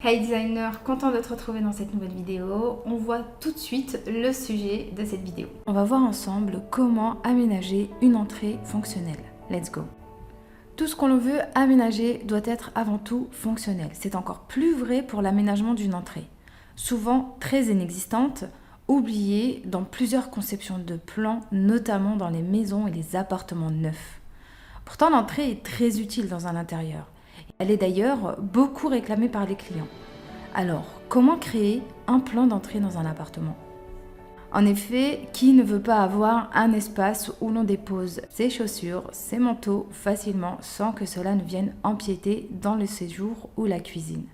Hey designer, content de te retrouver dans cette nouvelle vidéo. On voit tout de suite le sujet de cette vidéo. On va voir ensemble comment aménager une entrée fonctionnelle. Let's go. Tout ce qu'on veut aménager doit être avant tout fonctionnel. C'est encore plus vrai pour l'aménagement d'une entrée. Souvent très inexistante, oubliée dans plusieurs conceptions de plans, notamment dans les maisons et les appartements neufs. Pourtant, l'entrée est très utile dans un intérieur. Elle est d'ailleurs beaucoup réclamée par les clients. Alors, comment créer un plan d'entrée dans un appartement ? En effet, qui ne veut pas avoir un espace où l'on dépose ses chaussures, ses manteaux facilement sans que cela ne vienne empiéter dans le séjour ou la cuisine ?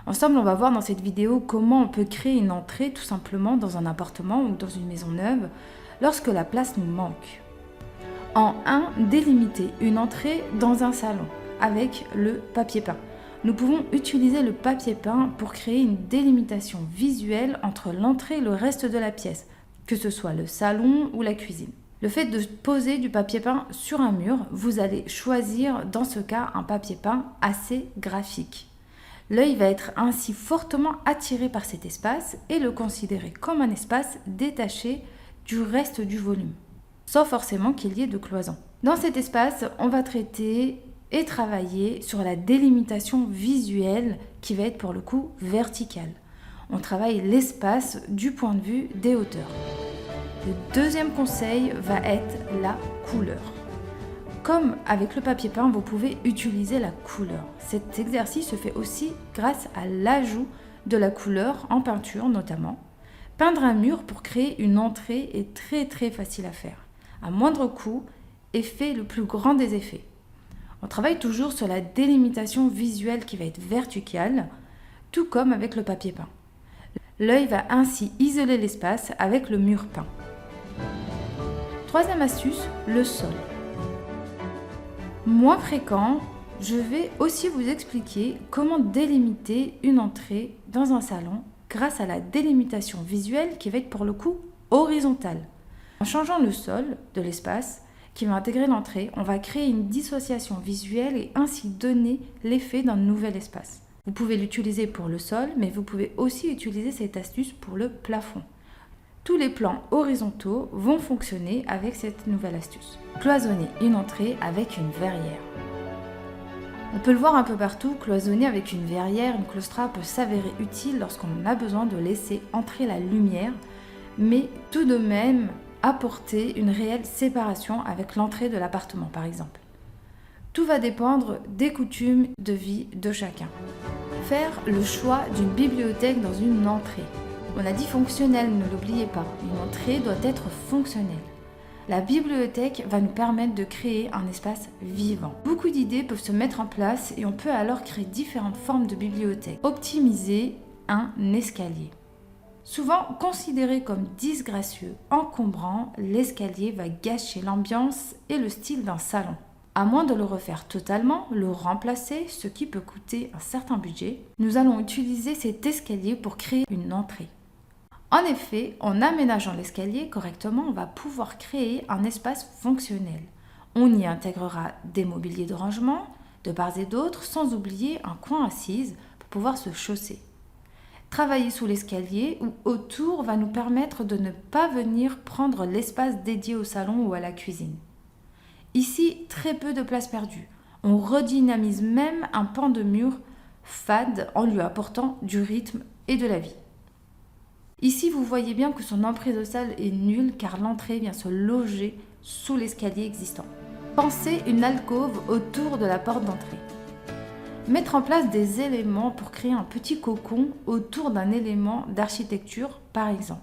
Ensemble, on va voir dans cette vidéo comment on peut créer une entrée tout simplement dans un appartement ou dans une maison neuve lorsque la place nous manque. En 1, délimiter une entrée dans un salon avec le papier peint. Nous pouvons utiliser le papier peint pour créer une délimitation visuelle entre l'entrée et le reste de la pièce, que ce soit le salon ou la cuisine. Le fait de poser du papier peint sur un mur, vous allez choisir dans ce cas un papier peint assez graphique. L'œil va être ainsi fortement attiré par cet espace et le considérer comme un espace détaché du reste du volume, sans forcément qu'il y ait de cloison. Dans cet espace, on va traiter et travailler sur la délimitation visuelle qui va être pour le coup verticale. On travaille l'espace du point de vue des hauteurs. Le deuxième conseil va être la couleur. Comme avec le papier peint, vous pouvez utiliser la couleur. Cet exercice se fait aussi grâce à l'ajout de la couleur en peinture notamment. Peindre un mur pour créer une entrée est très facile à faire. À moindre coût et fait le plus grand des effets. On travaille toujours sur la délimitation visuelle qui va être verticale, tout comme avec le papier peint. L'œil va ainsi isoler l'espace avec le mur peint. Troisième astuce, le sol. Moins fréquent, je vais aussi vous expliquer comment délimiter une entrée dans un salon grâce à la délimitation visuelle qui va être pour le coup horizontale. En changeant le sol de l'espace qui va intégrer l'entrée, on va créer une dissociation visuelle et ainsi donner l'effet d'un nouvel espace. Vous pouvez l'utiliser pour le sol, mais vous pouvez aussi utiliser cette astuce pour le plafond. Tous les plans horizontaux vont fonctionner avec cette nouvelle astuce. Cloisonner une entrée avec une verrière. On peut le voir un peu partout, cloisonner avec une verrière, une claustra peut s'avérer utile lorsqu'on a besoin de laisser entrer la lumière, mais tout de même apporter une réelle séparation avec l'entrée de l'appartement par exemple. Tout va dépendre des coutumes de vie de chacun. Faire le choix d'une bibliothèque dans une entrée. On a dit fonctionnelle, ne l'oubliez pas. Une entrée doit être fonctionnelle. La bibliothèque va nous permettre de créer un espace vivant. Beaucoup d'idées peuvent se mettre en place et on peut alors créer différentes formes de bibliothèques. Optimiser un escalier. Souvent considéré comme disgracieux, encombrant, l'escalier va gâcher l'ambiance et le style d'un salon. À moins de le refaire totalement, le remplacer, ce qui peut coûter un certain budget, nous allons utiliser cet escalier pour créer une entrée. En effet, en aménageant l'escalier correctement, on va pouvoir créer un espace fonctionnel. On y intégrera des mobiliers de rangement, de part et d'autre, sans oublier un coin assise pour pouvoir se chausser. Travailler sous l'escalier ou autour va nous permettre de ne pas venir prendre l'espace dédié au salon ou à la cuisine. Ici, très peu de place perdue. On redynamise même un pan de mur fade en lui apportant du rythme et de la vie. Ici, vous voyez bien que son emprise au sol est nulle car l'entrée vient se loger sous l'escalier existant. Pensez une alcôve autour de la porte d'entrée. Mettre en place des éléments pour créer un petit cocon autour d'un élément d'architecture, par exemple.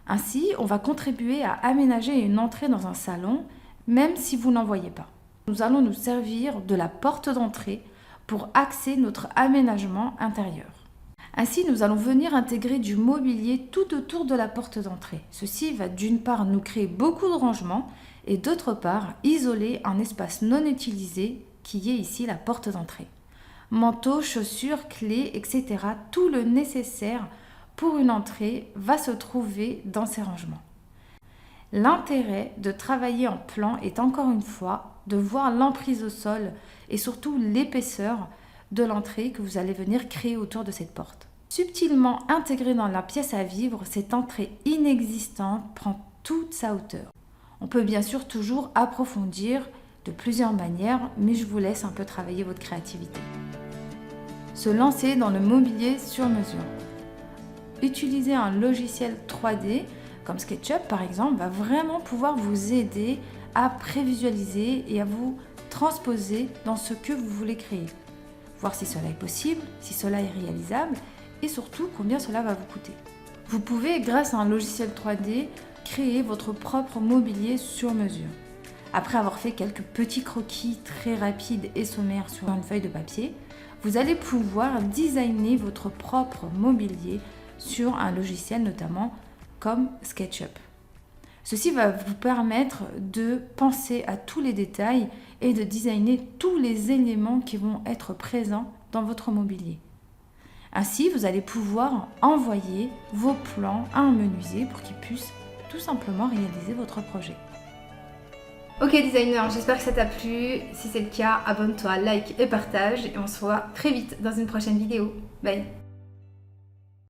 Ainsi, on va contribuer à aménager une entrée dans un salon, même si vous n'en voyez pas. Nous allons nous servir de la porte d'entrée pour axer notre aménagement intérieur. Ainsi, nous allons venir intégrer du mobilier tout autour de la porte d'entrée. Ceci va d'une part nous créer beaucoup de rangements et d'autre part isoler un espace non utilisé qui est ici la porte d'entrée. Manteaux, chaussures, clés, etc. Tout le nécessaire pour une entrée va se trouver dans ces rangements. L'intérêt de travailler en plan est encore une fois de voir l'emprise au sol et surtout l'épaisseur de l'entrée que vous allez venir créer autour de cette porte. Subtilement intégrée dans la pièce à vivre, cette entrée inexistante prend toute sa hauteur. On peut bien sûr toujours approfondir de plusieurs manières, mais je vous laisse un peu travailler votre créativité. Se lancer dans le mobilier sur mesure. Utiliser un logiciel 3D comme SketchUp par exemple va vraiment pouvoir vous aider à prévisualiser et à vous transposer dans ce que vous voulez créer. Voir si cela est possible, si cela est réalisable et surtout combien cela va vous coûter. Vous pouvez, grâce à un logiciel 3D, créer votre propre mobilier sur mesure. Après avoir fait quelques petits croquis très rapides et sommaires sur une feuille de papier, vous allez pouvoir designer votre propre mobilier sur un logiciel notamment comme SketchUp. Ceci va vous permettre de penser à tous les détails et de designer tous les éléments qui vont être présents dans votre mobilier. Ainsi, vous allez pouvoir envoyer vos plans à un menuisier pour qu'il puisse tout simplement réaliser votre projet. Ok designer, j'espère que ça t'a plu. Si c'est le cas, abonne-toi, like et partage et on se voit très vite dans une prochaine vidéo. Bye.